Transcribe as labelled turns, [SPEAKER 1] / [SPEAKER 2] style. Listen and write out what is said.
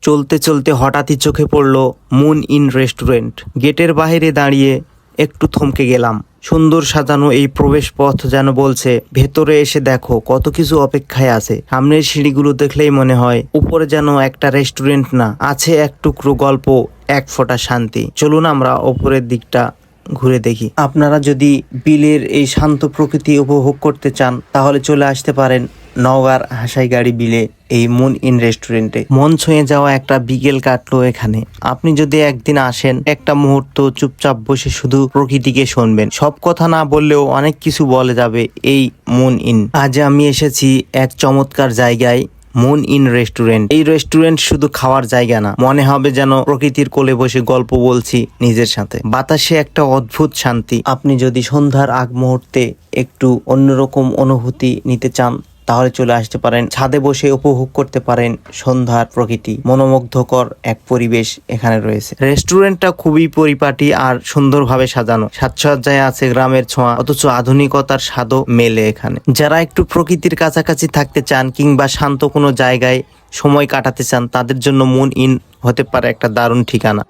[SPEAKER 1] চলতে চলতে হঠাৎই চোখে পড়ল মুন ইন রেস্টুরেন্ট। গেটের বাইরে দাঁড়িয়ে একটু থমকে গেলাম। সুন্দর সাজানো এই প্রবেশ পথ যেন বলছে, ভেতরে এসে দেখো কত কিছু অপেক্ষায় আছে। সামনের সিঁড়িগুলো দেখলেই মনে হয় উপরে যেন একটা রেস্টুরেন্ট না, আছে এক টুকরো গল্প, এক ফোঁটা শান্তি। চলুন আমরা উপরের দিকটা ঘুরে দেখি। আপনারা যদি বিলের এই শান্ত প্রকৃতি উপভোগ করতে চান তাহলে চলে আসতে পারেন নওগাঁর হাসাইগাড়ি বিলে এই মুন ইন রেস্টুরেন্টে। মন ছুঁয়ে যাওয়া একটা বিকেল কাটলো এখানে। আপনি যদি একদিন আসেন, একটা মুহূর্ত চুপচাপ বসে শুধু প্রকৃতিকে শুনবেন। সব কথা না বললেও অনেক কিছু বলে যাবে এই মুন ইন। আজ আমি এসেছি এক চমৎকার জায়গায়, মুন ইন রেস্টুরেন্ট। এই রেস্টুরেন্ট শুধু খাওয়ার জায়গা না, মনে হবে যেন প্রকৃতির কোলে বসে গল্প বলছি নিজের সাথে। বাতাসে একটা অদ্ভুত শান্তি। আপনি যদি সন্ধ্যার আগ মুহূর্তে একটু অন্যরকম অনুভূতি নিতে চান তাহলে চলে আসতে পারেন। ছাদে বসে উপভোগ করতে পারেন সন্ধ্যার প্রকৃতি। মনোমুগ্ধকর এক পরিবেশ এখানে রয়েছে। রেস্টুরেন্টটা খুবই পরিপাটি আর সুন্দরভাবে সাজানো। সাজসজ্জায় আছে গ্রামের ছোঁয়া, অথচ আধুনিকতার স্বাদও মেলে এখানে। যারা একটু প্রকৃতির কাছাকাছি থাকতে চান কিংবা শান্ত কোনো জায়গায় সময় কাটাতে চান, তাদের জন্য মুন ইন হতে পারে একটা দারুণ ঠিকানা।